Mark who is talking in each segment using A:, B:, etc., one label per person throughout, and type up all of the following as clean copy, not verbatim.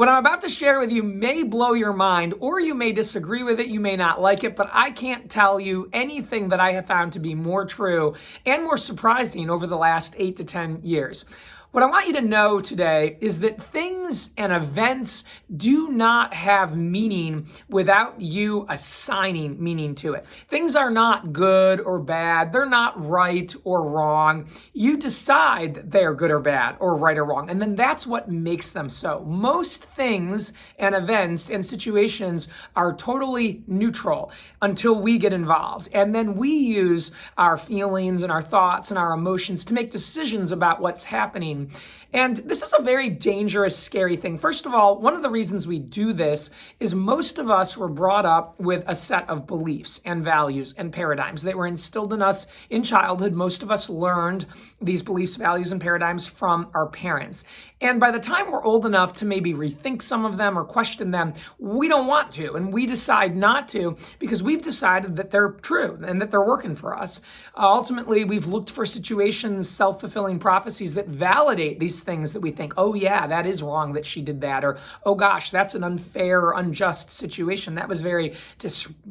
A: What I'm about to share with you may blow your mind, or you may disagree with it, you may not like it, but I can't tell you anything that I have found to be more true and more surprising over the last 8 to 10 years. What I want you to know today is that things and events do not have meaning without you assigning meaning to it. Things are not good or bad. They're not right or wrong. You decide that they are good or bad or right or wrong. And then that's what makes them so. Most things and events and situations are totally neutral until we get involved. And then we use our feelings and our thoughts and our emotions to make decisions about what's happening. And this is a very dangerous, scary thing. First of all, one of the reasons we do this is most of us were brought up with a set of beliefs and values and paradigms that were instilled in us in childhood. Most of us learned these beliefs, values, and paradigms from our parents. And by the time we're old enough to maybe rethink some of them or question them, we don't want to. And we decide not to because we've decided that they're true and that they're working for us. Ultimately, we've looked for situations, self-fulfilling prophecies that validate these things that we think, oh yeah, that is wrong that she did that. Or, oh gosh, that's an unfair or unjust situation. That was very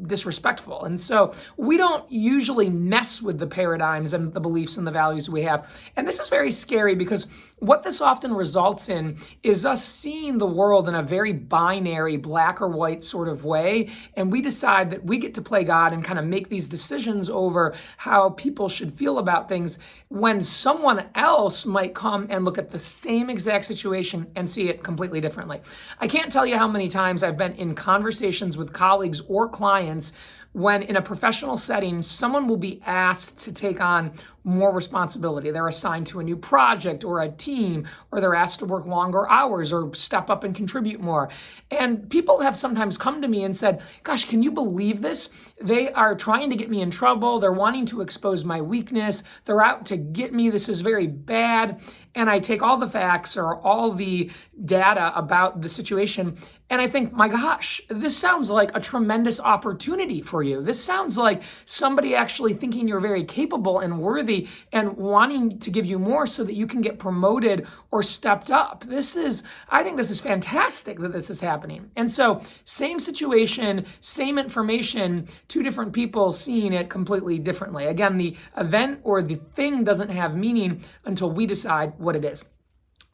A: disrespectful. And so we don't usually mess with the paradigms and the beliefs and the values we have. And this is very scary because what this often results in is us seeing the world in a very binary, black or white sort of way. And we decide that we get to play God and kind of make these decisions over how people should feel about things when someone else might come and look at the same exact situation and see it completely differently. I can't tell you how many times I've been in conversations with colleagues or clients when in a professional setting, someone will be asked to take on more responsibility. They're assigned to a new project or a team, or they're asked to work longer hours or step up and contribute more. And people have sometimes come to me and said, gosh, can you believe this? They are trying to get me in trouble. They're wanting to expose my weakness. They're out to get me. This is very bad. And I take all the facts or all the data about the situation and I think, my gosh, this sounds like a tremendous opportunity for you. This sounds like somebody actually thinking you're very capable and worthy and wanting to give you more so that you can get promoted or stepped up. I think this is fantastic that this is happening. And so same situation, same information, two different people seeing it completely differently. Again, the event or the thing doesn't have meaning until we decide what it is.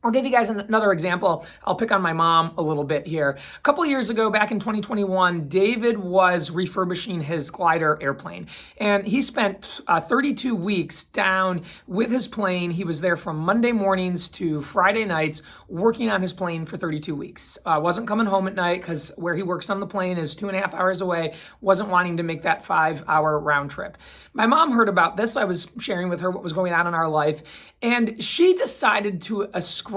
A: I'll give you guys another example. I'll pick on my mom a little bit here. A couple of years ago, back in 2021, David was refurbishing his glider airplane. And he spent 32 weeks down with his plane. He was there from Monday mornings to Friday nights working on his plane for 32 weeks. Wasn't coming home at night because where he works on the plane is 2.5 hours away. Wasn't wanting to make that 5-hour round trip. My mom heard about this. I was sharing with her what was going on in our life. And she decided to ascribe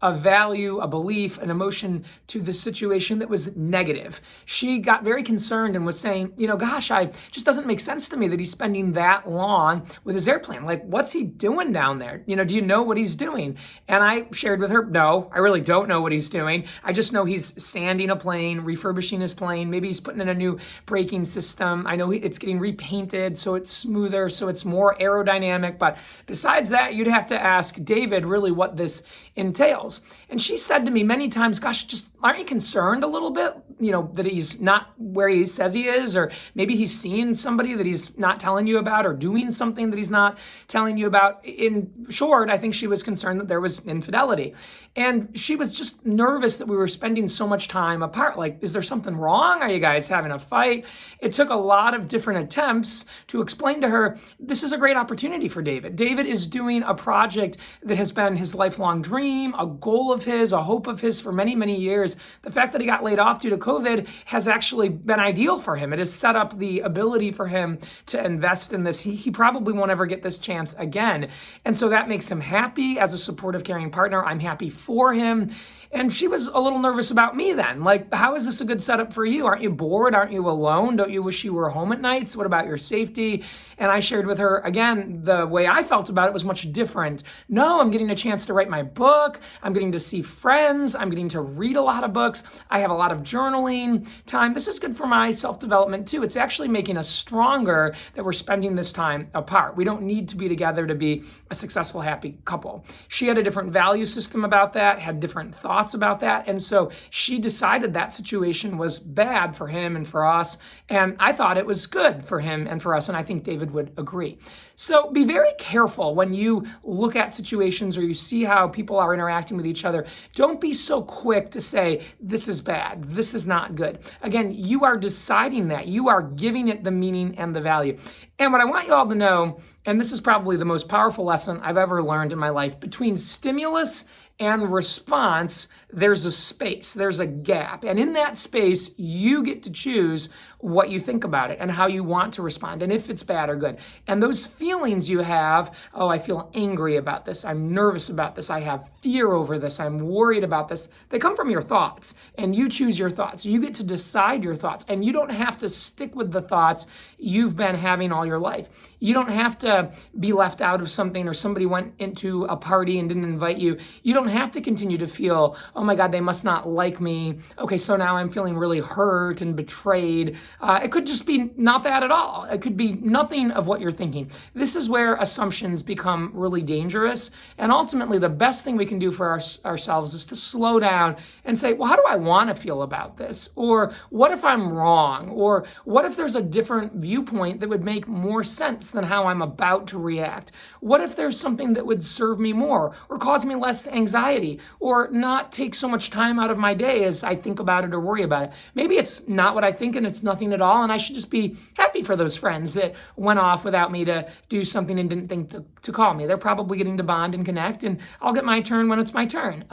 A: a value, a belief, an emotion to the situation that was negative. She got very concerned and was saying, gosh, it just doesn't make sense to me that he's spending that long with his airplane. Like, what's he doing down there? Do you know what he's doing? And I shared with her, no, I really don't know what he's doing. I just know he's sanding a plane, refurbishing his plane. Maybe he's putting in a new braking system. I know it's getting repainted so it's smoother, so it's more aerodynamic. But besides that, you'd have to ask David really what this entails. And she said to me many times, gosh, just aren't you concerned a little bit, that he's not where he says he is, or maybe he's seeing somebody that he's not telling you about or doing something that he's not telling you about. In short, I think she was concerned that there was infidelity. And she was just nervous that we were spending so much time apart. Like, is there something wrong? Are you guys having a fight? It took a lot of different attempts to explain to her, this is a great opportunity for David. David is doing a project that has been his lifelong dream, a goal of his, a hope of his for many, many years. The fact that he got laid off due to COVID has actually been ideal for him. It has set up the ability for him to invest in this. He probably won't ever get this chance again. And so that makes him happy as a supportive, caring partner. I'm happy for him. And she was a little nervous about me then. Like, how is this a good setup for you? Aren't you bored? Aren't you alone? Don't you wish you were home at nights? What about your safety? And I shared with her, again, the way I felt about it was much different. No, I'm getting a chance to write my my book. I'm getting to see friends. I'm getting to read a lot of books. I have a lot of journaling time. This is good for my self-development too. It's actually making us stronger that we're spending this time apart. We don't need to be together to be a successful, happy couple. She had a different value system about that, had different thoughts about that. And so she decided that situation was bad for him and for us. And I thought it was good for him and for us. And I think David would agree. So be very careful when you look at situations or you see how people are interacting with each other. Don't be so quick to say, this is bad, this is not good. Again, you are deciding that. You are giving it the meaning and the value. And what I want you all to know, and this is probably the most powerful lesson I've ever learned in my life, between stimulus and response, there's a space, there's a gap. And in that space, you get to choose what you think about it and how you want to respond and if it's bad or good. And those feelings you have, oh, I feel angry about this, I'm nervous about this, I have fear over this, I'm worried about this, they come from your thoughts and you choose your thoughts. You get to decide your thoughts and you don't have to stick with the thoughts you've been having all your life. You don't have to be left out of something or somebody went into a party and didn't invite you. You don't have to continue to feel, oh my God, they must not like me. Okay, so now I'm feeling really hurt and betrayed. It could just be not that at all. It could be nothing of what you're thinking. This is where assumptions become really dangerous. And ultimately, the best thing we can do for ourselves is to slow down and say, well, how do I want to feel about this? Or what if I'm wrong? Or what if there's a different viewpoint that would make more sense than how I'm about to react? What if there's something that would serve me more or cause me less anxiety or not take so much time out of my day as I think about it or worry about it? Maybe it's not what I think and it's nothing at all, and I should just be happy for those friends that went off without me to do something and didn't think to call me. They're probably getting to bond and connect, and I'll get my turn when it's my turn.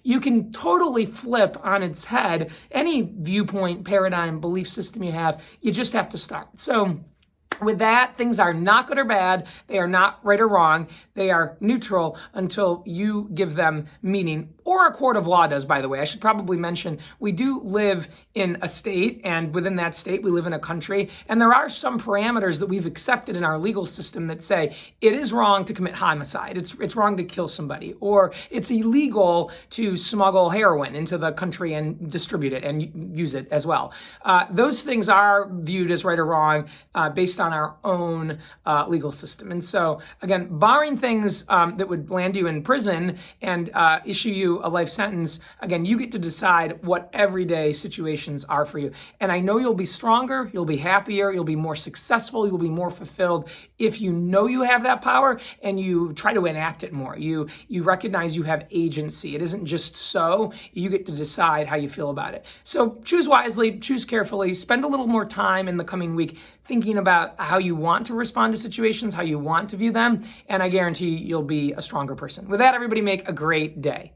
A: You can totally flip on its head any viewpoint, paradigm, belief system you have. You just have to start. So with that, things are not good or bad. They are not right or wrong. They are neutral until you give them meaning, or a court of law does, by the way. I should probably mention, we do live in a state, and within that state, we live in a country, and there are some parameters that we've accepted in our legal system that say it is wrong to commit homicide, it's wrong to kill somebody, or it's illegal to smuggle heroin into the country and distribute it and use it as well. Those things are viewed as right or wrong based on our own legal system. And so, again, barring things that would land you in prison and issue you a life sentence, again, you get to decide what everyday situations are for you. And I know you'll be stronger, you'll be happier, you'll be more successful, you'll be more fulfilled if you know you have that power and you try to enact it more. You recognize you have agency. It isn't just so. You get to decide how you feel about it. So choose wisely, choose carefully, spend a little more time in the coming week thinking about how you want to respond to situations, how you want to view them, and I guarantee you'll be a stronger person. With that, everybody, make a great day.